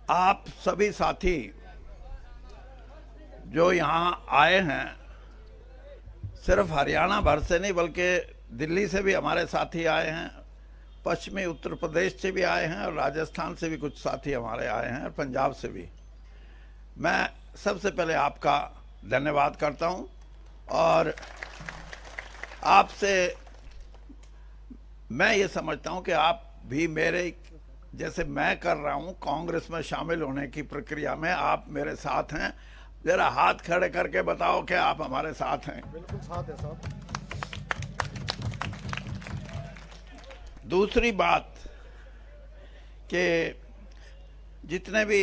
आप सभी साथी जो यहाँ आए हैं, सिर्फ हरियाणा भर से नहीं बल्कि दिल्ली से भी हमारे साथी आए हैं, पश्चिमी उत्तर प्रदेश से भी आए हैं और राजस्थान से भी कुछ साथी हमारे आए हैं और पंजाब से भी। मैं सबसे पहले आपका धन्यवाद करता हूं और आपसे मैं ये समझता हूं कि आप भी मेरे जैसे मैं कर रहा हूं कांग्रेस में शामिल होने की प्रक्रिया में आप मेरे साथ हैं। जरा हाथ खड़े करके बताओ कि आप हमारे साथ हैं। बिल्कुल साथ है साहब। दूसरी बात कि जितने भी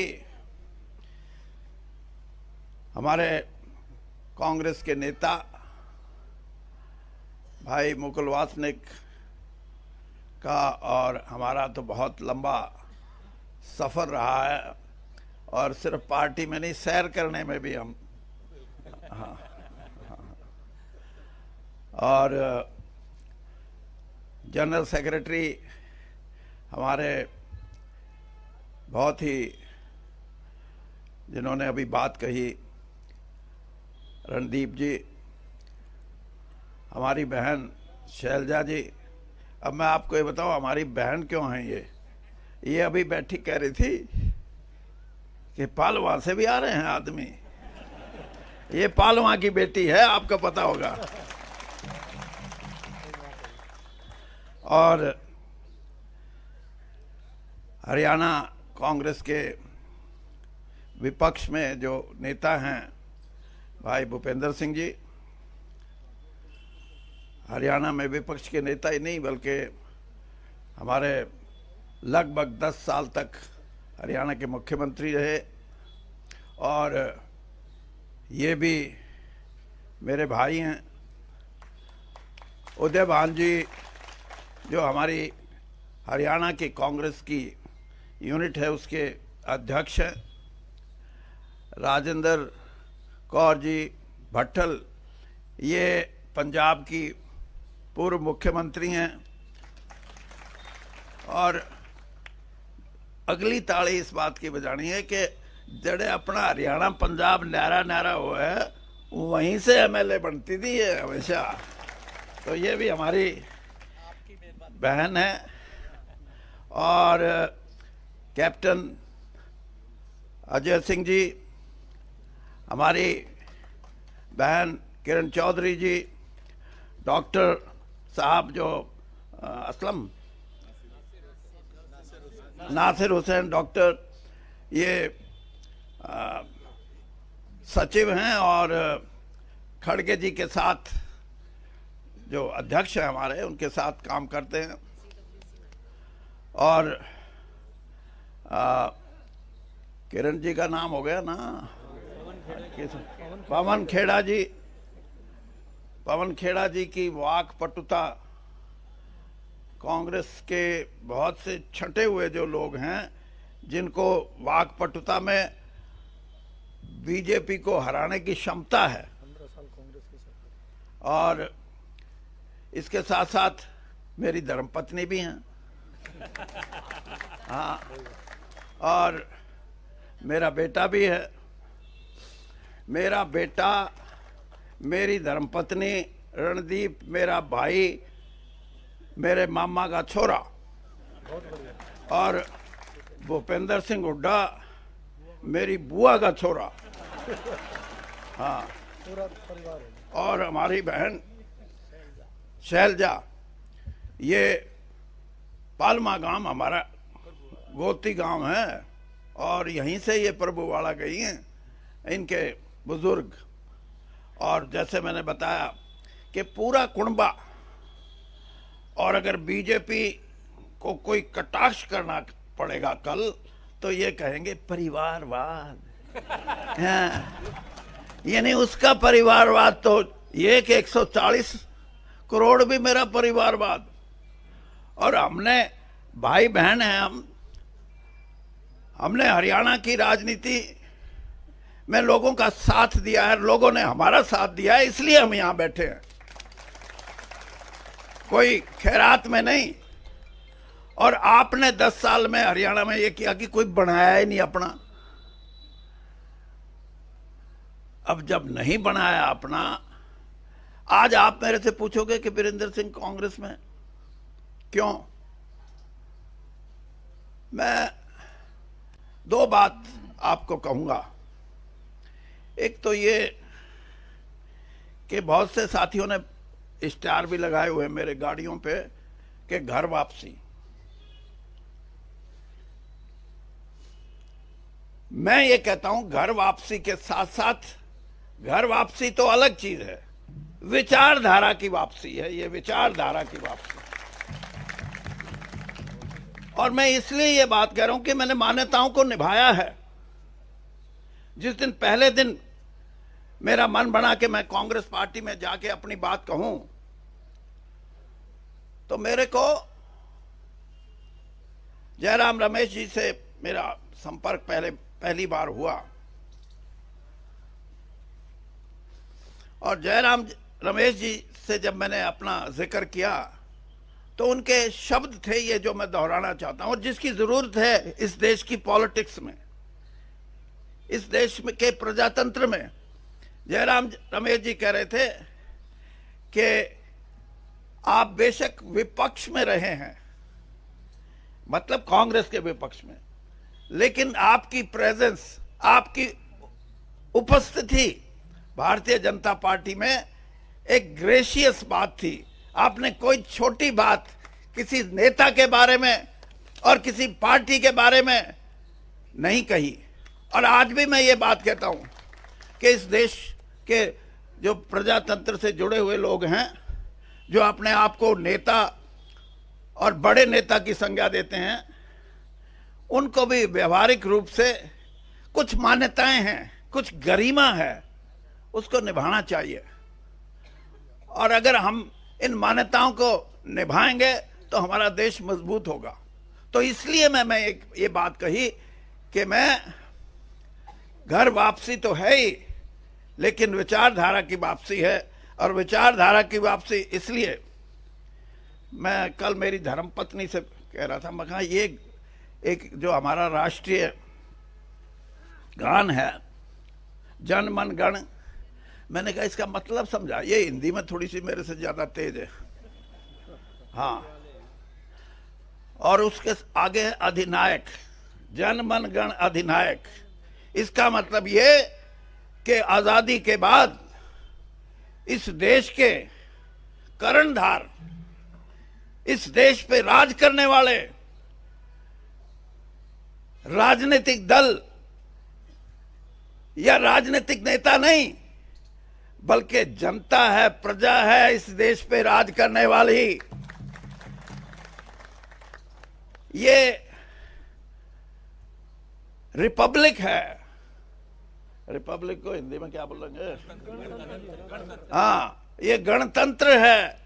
हमारे कांग्रेस के नेता भाई मुकुल वासनिक का और हमारा तो बहुत लंबा सफ़र रहा है और सिर्फ पार्टी में नहीं सैर करने में भी हम हाँ, और जनरल सेक्रेटरी हमारे बहुत ही जिन्होंने अभी बात कही रणदीप जी, हमारी बहन शैलजा जी। अब मैं आपको ये बताऊं हमारी बहन क्यों हैं ये अभी बैठी कह रही थी कि पालवा से भी आ रहे हैं आदमी। ये पालवा की बेटी है, आपको पता होगा। और हरियाणा कांग्रेस के विपक्ष में जो नेता हैं भाई भूपेंद्र सिंह जी, हरियाणा में विपक्ष के नेता ही नहीं बल्कि हमारे लगभग 10 साल तक हरियाणा के मुख्यमंत्री रहे और ये भी मेरे भाई हैं। उदय भान जी जो हमारी हरियाणा की कांग्रेस की यूनिट है उसके अध्यक्ष हैं। राजेंद्र कौर जी भट्टल ये पंजाब की पूर्व मुख्यमंत्री हैं और अगली ताड़ी इस बात की बजानी है कि जड़े अपना हरियाणा पंजाब न्यारा न्यारा हुआ है वहीं से एमएलए बनती थी ये हमेशा। तो ये भी हमारी बहन है। और कैप्टन अजय सिंह जी, हमारी बहन किरण चौधरी जी, डॉक्टर साहब जो असलम नासिर हुसैन डॉक्टर ये सचिव हैं और खड़गे जी के साथ जो अध्यक्ष हैं हमारे उनके साथ काम करते हैं। और किरण जी का नाम हो गया ना, पवन खेड़ा जी। पवन खेड़ा जी की वाक पटुता, कांग्रेस के बहुत से छंटे हुए जो लोग हैं जिनको वाक पटुता में बीजेपी को हराने की क्षमता है। 15 साल कांग्रेस की सरकार। और इसके साथ साथ मेरी धर्मपत्नी भी हैं। हाँ, और मेरा बेटा भी है। मेरा बेटा, मेरी धर्मपत्नी, रणदीप मेरा भाई, मेरे मामा का छोरा और भूपेंद्र सिंह हुड्डा मेरी बुआ का छोरा। हाँ, पूरा परिवार है। और हमारी बहन शैलजा। ये पालमा गांव हमारा गोती गांव है और यहीं से ये प्रभुवाड़ा गई हैं इनके बुजुर्ग। और जैसे मैंने बताया कि पूरा कुणबा, और अगर बीजेपी को कोई कटाक्ष करना पड़ेगा कल तो ये कहेंगे परिवारवाद। हाँ, यानी उसका परिवारवाद तो ये कि 140 करोड़ भी मेरा परिवारवाद। और हमने भाई बहन हैं, हमने हरियाणा की राजनीति में लोगों का साथ दिया है, लोगों ने हमारा साथ दिया है, इसलिए हम यहां बैठे हैं, कोई खैरात में नहीं। और आपने 10 साल में हरियाणा में ये किया कि कोई बनाया ही नहीं अपना। अब जब नहीं बनाया अपना, आज आप मेरे से पूछोगे कि वीरेंद्र सिंह कांग्रेस में क्यों? मैं दो बात आपको कहूंगा। एक तो ये कि बहुत से साथियों ने स्टार भी लगाए हुए मेरे गाड़ियों पे कि घर वापसी। मैं ये कहता हूं घर वापसी के साथ साथ, घर वापसी तो अलग चीज है, विचारधारा की वापसी है, ये विचारधारा की वापसी। और मैं इसलिए ये बात कह रहा हूं कि मैंने मान्यताओं को निभाया है। जिस दिन पहले दिन मेरा मन बना कि मैं कांग्रेस पार्टी में जाके अपनी बात कहूं, तो मेरे को जयराम रमेश जी से मेरा संपर्क पहली बार हुआ। और जयराम रमेश जी से जब मैंने अपना जिक्र किया तो उनके शब्द थे ये जो मैं दोहराना चाहता हूं, और जिसकी जरूरत है इस देश की पॉलिटिक्स में, इस देश में के प्रजातंत्र में। जयराम रमेश जी कह रहे थे कि आप बेशक विपक्ष में रहे हैं, मतलब कांग्रेस के विपक्ष में, लेकिन आपकी प्रेजेंस, आपकी उपस्थिति भारतीय जनता पार्टी में एक ग्रेशियस बात थी। आपने कोई छोटी बात किसी नेता के बारे में और किसी पार्टी के बारे में नहीं कही। और आज भी मैं ये बात कहता हूं कि इस देश के जो प्रजातंत्र से जुड़े हुए लोग हैं, जो अपने आप को नेता और बड़े नेता की संज्ञा देते हैं, उनको भी व्यवहारिक रूप से कुछ मान्यताएं हैं, कुछ गरिमा है, उसको निभाना चाहिए। और अगर हम इन मान्यताओं को निभाएंगे तो हमारा देश मजबूत होगा। तो इसलिए मैं ये बात कही कि मैं घर वापसी तो है ही, लेकिन विचारधारा की वापसी है। और विचारधारा की वापसी इसलिए, मैं कल मेरी धर्मपत्नी से कह रहा था, मैं कहा ये एक जो हमारा राष्ट्रीय गान है जन मन गण, मैंने कहा इसका मतलब समझा। ये हिंदी में थोड़ी सी मेरे से ज्यादा तेज है, हाँ। और उसके आगे है अधिनायक, जन मन गण अधिनायक। इसका मतलब ये कि आजादी के बाद इस देश के कर्णधार, इस देश पे राज करने वाले राजनीतिक दल या राजनीतिक नेता नहीं, बल्कि जनता है, प्रजा है इस देश पे राज करने वाली। ये रिपब्लिक है। रिपब्लिक को हिंदी में क्या बोलेंगे? हाँ, ये गणतंत्र है।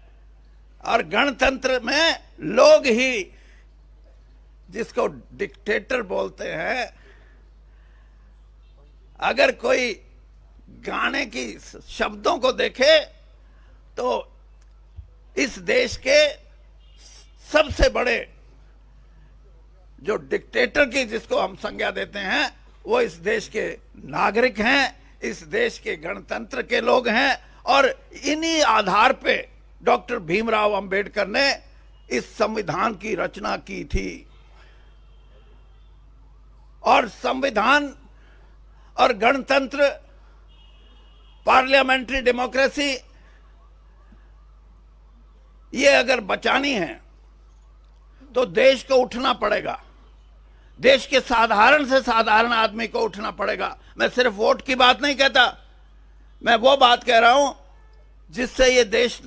और गणतंत्र में लोग ही, जिसको डिक्टेटर बोलते हैं, अगर कोई गाने की शब्दों को देखे तो इस देश के सबसे बड़े जो डिक्टेटर की जिसको हम संज्ञा देते हैं, वो इस देश के नागरिक हैं, इस देश के गणतंत्र के लोग हैं। और इन्हीं आधार पे डॉक्टर भीमराव अंबेडकर ने इस संविधान की रचना की थी। और संविधान और गणतंत्र, पार्लियामेंट्री डेमोक्रेसी, ये अगर बचानी है तो देश को उठना पड़ेगा। देश के साधारण से साधारण आदमी को उठना पड़ेगा। मैं सिर्फ वोट की बात नहीं कहता, मैं वो बात कह रहा हूं जिससे ये देश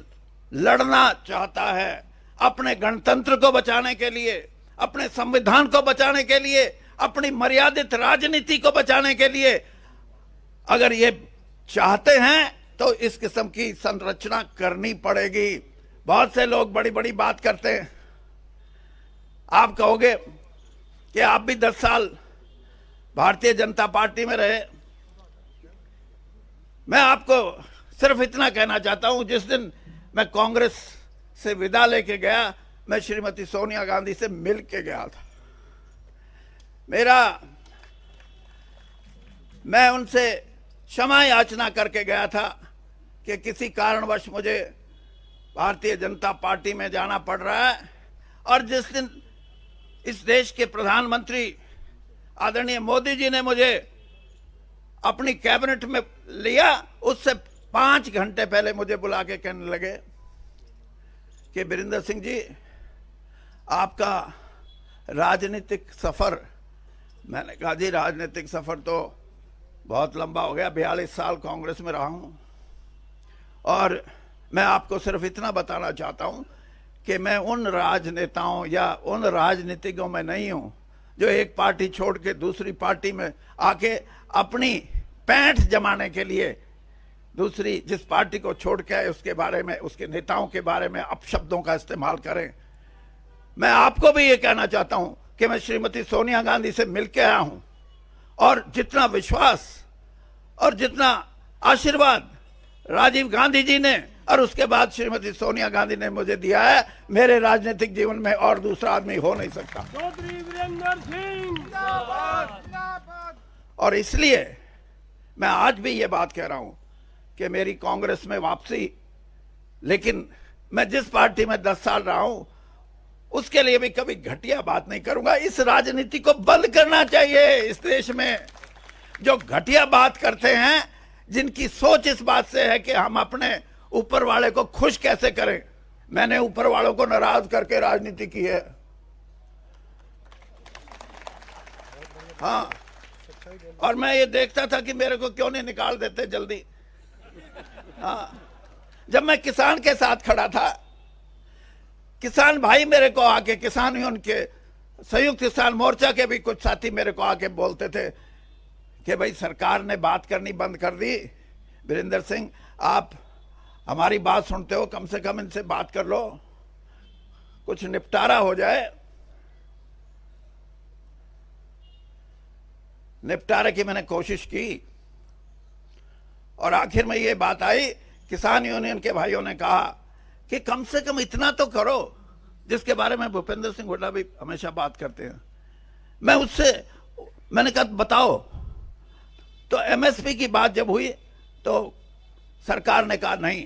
लड़ना चाहता है, अपने गणतंत्र को बचाने के लिए, अपने संविधान को बचाने के लिए, अपनी मर्यादित राजनीति को बचाने के लिए। अगर ये चाहते हैं तो इस किस्म की संरचना करनी पड़ेगी। बहुत से लोग बड़ी बड़ी बात करते हैं। आप कहोगे कि आप भी 10 साल भारतीय जनता पार्टी में रहे। मैं आपको सिर्फ इतना कहना चाहता हूं, जिस दिन मैं कांग्रेस से विदा लेके गया मैं श्रीमती सोनिया गांधी से मिल के गया था। मैं उनसे क्षमा याचना करके गया था कि किसी कारणवश मुझे भारतीय जनता पार्टी में जाना पड़ रहा है, और जिस दिन इस देश के प्रधानमंत्री आदरणीय मोदी जी ने मुझे अपनी कैबिनेट में लिया, उससे 5 घंटे पहले मुझे बुला के कहने लगे कि वीरेंद्र सिंह जी, आपका राजनीतिक सफर। मैंने कहा जी, राजनीतिक सफर तो बहुत लंबा हो गया, 42 साल कांग्रेस में रहा हूं, और मैं आपको सिर्फ इतना बताना चाहता हूं कि मैं उन राजनेताओं या उन राजनीतिज्ञों में नहीं हूं जो एक पार्टी छोड़ के दूसरी पार्टी में आके अपनी पैंठ जमाने के लिए दूसरी जिस पार्टी को छोड़ के आए उसके बारे में, उसके नेताओं के बारे में अपशब्दों का इस्तेमाल करें। मैं आपको भी ये कहना चाहता हूं कि मैं श्रीमती सोनिया गांधी से मिलकर आया हूं, और जितना विश्वास और जितना आशीर्वाद राजीव गांधी जी ने और उसके बाद श्रीमती सोनिया गांधी ने मुझे दिया है, मेरे राजनीतिक जीवन में और दूसरा आदमी हो नहीं सकता। और इसलिए मैं आज भी ये बात कह रहा हूं कि मेरी कांग्रेस में वापसी, लेकिन मैं जिस पार्टी में 10 साल रहा हूं उसके लिए भी कभी घटिया बात नहीं करूंगा। इस राजनीति को बंद करना चाहिए। इस देश में जो घटिया बात करते हैं, जिनकी सोच इस बात से है कि हम अपने ऊपर वाले को खुश कैसे करें, मैंने ऊपर वालों को नाराज करके राजनीति की है। हाँ, और मैं ये देखता था कि मेरे को क्यों नहीं निकाल देते जल्दी। हाँ, जब मैं किसान के साथ खड़ा था, किसान भाई मेरे को आके, किसान यूनियन के संयुक्त किसान मोर्चा के भी कुछ साथी मेरे को आके बोलते थे कि भाई सरकार ने बात करनी बंद कर दी, वीरेंद्र सिंह आप हमारी बात सुनते हो, कम से कम इनसे बात कर लो, कुछ निपटारा हो जाए। निपटारे की मैंने कोशिश की, और आखिर में ये बात आई, किसान यूनियन के भाइयों ने कहा कि कम से कम इतना तो करो, जिसके बारे में भूपेंद्र सिंह हुड्डा भी हमेशा बात करते हैं। मैंने कहा बताओ, तो एमएसपी की बात जब हुई तो सरकार ने कहा नहीं।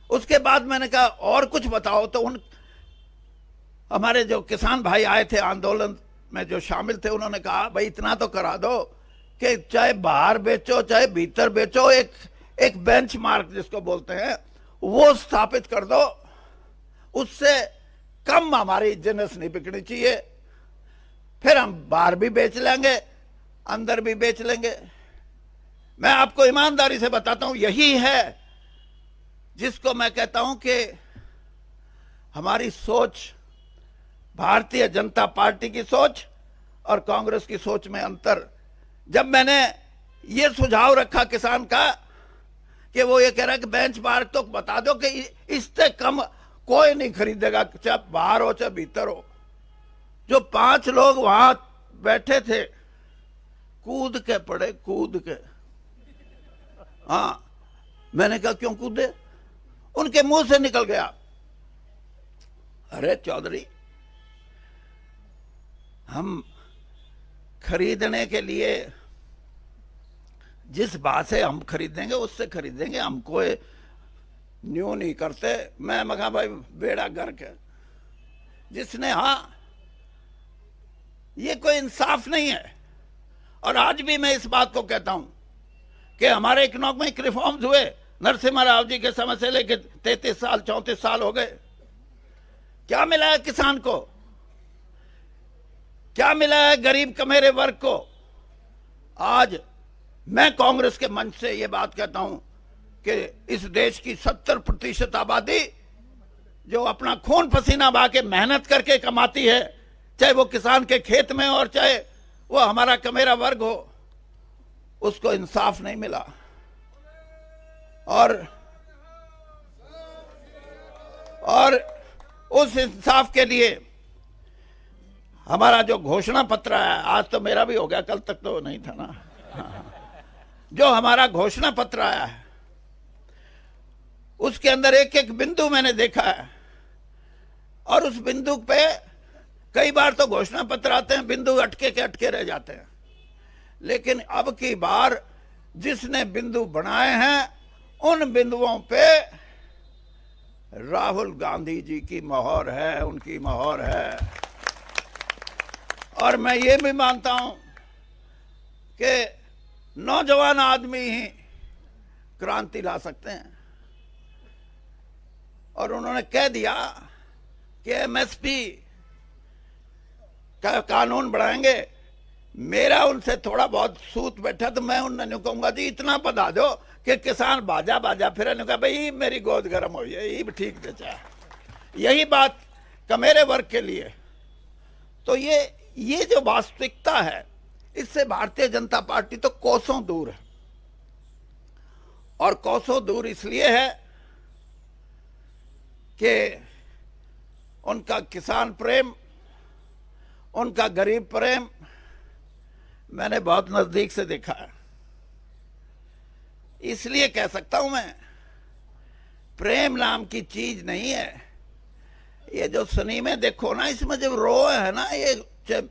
उसके बाद मैंने कहा और कुछ बताओ, तो उन हमारे जो किसान भाई आए थे आंदोलन में जो शामिल थे, उन्होंने कहा भाई इतना तो करा दो कि चाहे बाहर बेचो चाहे भीतर बेचो, एक बेंचमार्क जिसको बोलते हैं वो स्थापित कर दो, उससे कम हमारी जिन्स नहीं बिकनी चाहिए, फिर हम बाहर भी बेच लेंगे अंदर भी बेच लेंगे। मैं आपको ईमानदारी से बताता हूं, यही है जिसको मैं कहता हूं कि हमारी सोच, भारतीय जनता पार्टी की सोच और कांग्रेस की सोच में अंतर। जब मैंने ये सुझाव रखा किसान का कि वो ये कह रहा है कि बेंचमार्क तो बता दो कि इससे कम कोई नहीं खरीदेगा, चाहे बाहर हो चाहे भीतर हो। जो 5 लोग वहां बैठे थे कूद के पड़े, कूद के। हाँ, मैंने कहा क्यों कूदे? उनके मुंह से निकल गया, अरे चौधरी, हम खरीदने के लिए जिस बात से हम खरीदेंगे उससे खरीदेंगे, हम कोई न्यू नहीं करते। मैं कहा भाई बेड़ा गर्क है जिसने, हाँ ये कोई इंसाफ नहीं है। और आज भी मैं इस बात को कहता हूं कि हमारे इकोनॉमिक रिफॉर्म्स हुए नरसिम्हा राव जी के समय से लेकर 33 साल 34 साल हो गए, क्या मिला है किसान को? क्या मिला है गरीब कमेरे वर्ग को? आज मैं कांग्रेस के मंच से ये बात कहता हूं कि इस देश की 70% आबादी जो अपना खून पसीना बहा के मेहनत करके कमाती है, चाहे वो किसान के खेत में और चाहे वो हमारा कमेरा वर्ग हो, उसको इंसाफ नहीं मिला। और उस इंसाफ के लिए हमारा जो घोषणा पत्र है, आज तो मेरा भी हो गया, कल तक तो नहीं था ना, जो हमारा घोषणा पत्र आया है उसके अंदर एक एक बिंदु मैंने देखा है और उस बिंदु पे कई बार तो घोषणा पत्र आते हैं, बिंदु अटके के अटके रह जाते हैं। लेकिन अब की बार जिसने बिंदु बनाए हैं उन बिंदुओं पे राहुल गांधी जी की मोहर है, उनकी मोहर है। और मैं ये भी मानता हूं कि नौजवान आदमी ही क्रांति ला सकते हैं। और उन्होंने कह दिया कि एमएसपी का कानून बढ़ाएंगे। मेरा उनसे थोड़ा बहुत सूत बैठा तो मैं उन्होंने कहूंगा जी इतना बता दो कि किसान बाजा बाजा फिर कहा भाई मेरी गोद गर्म हो है, ये भी ठीक बेचा। यही बात कमेरे वर्ग के लिए। तो ये जो वास्तविकता है, इससे भारतीय जनता पार्टी तो कोसों दूर है। और कोसों दूर इसलिए है कि उनका किसान प्रेम, उनका गरीब प्रेम मैंने बहुत नजदीक से देखा है। इसलिए कह सकता हूं मैं, प्रेम नाम की चीज नहीं है। ये जो सिनेमे देखो ना, इसमें जब रोए है ना, ये चाहे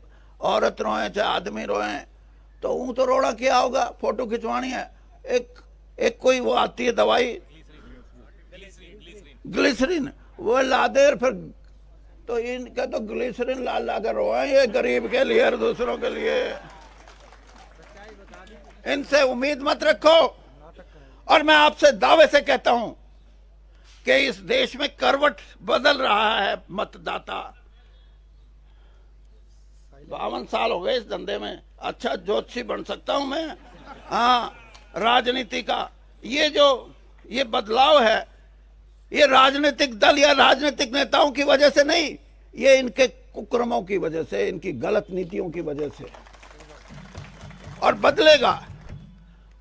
औरत रोए चाहे आदमी रोए, तो ऊं तो रोना क्या होगा, फोटो खिंचवानी है। एक कोई वो आती है दवाई ग्लिसरीन, वो ला दे, फिर तो इनका तो ग्लिसरीन ला ला कर रोए, ये गरीब के लिए और दूसरों के लिए। इनसे उम्मीद मत रखो। और मैं आपसे दावे से कहता हूं कि इस देश में करवट बदल रहा है मतदाता। 52 साल हो गए इस धंधे में। अच्छा ज्योतिषी बन सकता हूं मैं। हाँ, राजनीति का ये बदलाव है, ये राजनीतिक दल या राजनीतिक नेताओं की वजह से नहीं, ये इनके कुकर्मों की वजह से, इनकी गलत नीतियों की वजह से। और बदलेगा।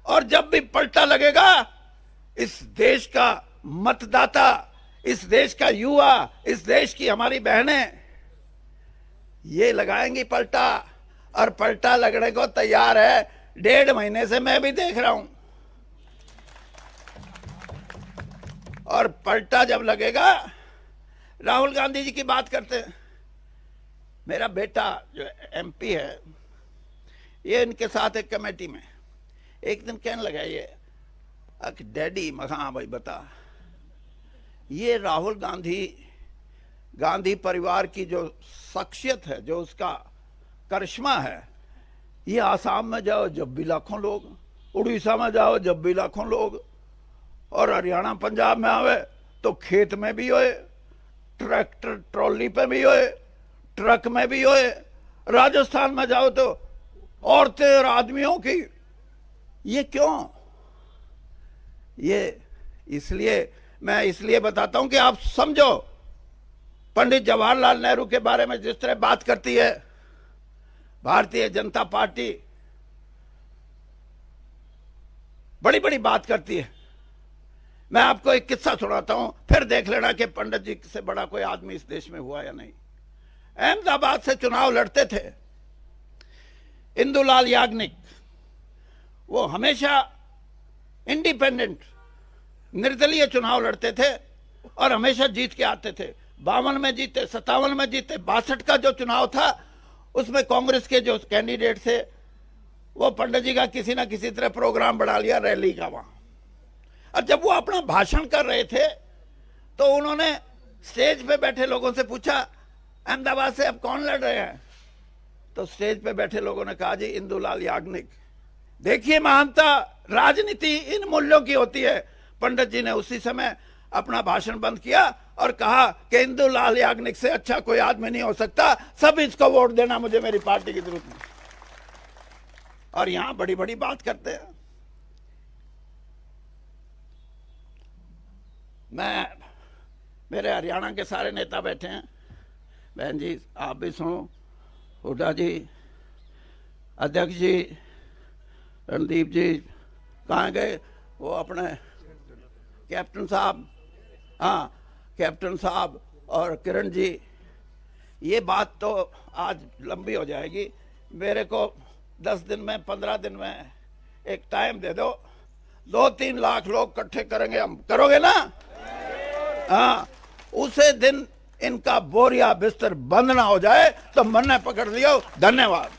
और जब भी पलटा लगेगा, इस देश का मतदाता, इस देश का युवा, इस देश की हमारी बहनें ये लगाएंगी पलटा। और पलटा लगने को तैयार है। 1.5 महीने से मैं भी देख रहा हूं। और पलटा जब लगेगा, राहुल गांधी जी की बात करते हैं। मेरा बेटा जो एमपी है, ये इनके साथ एक कमेटी में एक दिन कहने लगा, ये डैडी, हाँ भाई बता, ये राहुल गांधी परिवार की जो शख्सियत है, जो उसका करिश्मा है, ये आसाम में जाओ जब भी लाखों लोग, उड़ीसा में जाओ जब भी लाखों लोग, और हरियाणा पंजाब में आवे तो खेत में भी होए, ट्रैक्टर ट्रॉली पे भी होए, ट्रक में भी होए। राजस्थान में जाओ तो औरतें और आदमियों की। ये क्यों? ये इसलिए, मैं इसलिए बताता हूं कि आप समझो। पंडित जवाहरलाल नेहरू के बारे में जिस तरह बात करती है भारतीय जनता पार्टी, बड़ी बड़ी बात करती है। मैं आपको एक किस्सा सुनाता हूं, फिर देख लेना कि पंडित जी से बड़ा कोई आदमी इस देश में हुआ या नहीं। अहमदाबाद से चुनाव लड़ते थे इंदुलाल याग्निक। वो हमेशा इंडिपेंडेंट, निर्दलीय चुनाव लड़ते थे और हमेशा जीत के आते थे। 52 में जीते, 57 में जीते। 62 का जो चुनाव था, उसमें कांग्रेस के जो कैंडिडेट थे, वो पंडित जी का किसी ना किसी तरह प्रोग्राम बना लिया रैली का वहां। और जब वो अपना भाषण कर रहे थे, तो उन्होंने स्टेज पे बैठे लोगों से पूछा, अहमदाबाद से अब कौन लड़ रहे हैं? तो स्टेज पे बैठे लोगों ने कहा, जी इंदुलाल याग्निक। देखिए महानता, राजनीति इन मूल्यों की होती है। पंडित जी ने उसी समय अपना भाषण बंद किया और कहा कि इंदुलाल याग्निक से अच्छा कोई आदमी नहीं हो सकता, सब इसको वोट देना, मुझे मेरी पार्टी की जरूरत नहीं। और यहां बड़ी बड़ी बात करते हैं। मेरे हरियाणा के सारे नेता बैठे हैं। बहन जी आप भी सुनो, हुड्डा जी, अध्यक्ष जी, रणदीप जी कहाँ गए, वो अपने कैप्टन साहब, हाँ कैप्टन साहब और किरण जी। ये बात तो आज लंबी हो जाएगी। मेरे को 10 दिन में, 15 दिन में एक टाइम दे दो। 2-3 लाख लोग इकट्ठे करेंगे हम, करोगे ना? हाँ, उसे दिन इनका बोरिया बिस्तर बंद ना हो जाए तो मन ने पकड़ लियो। धन्यवाद।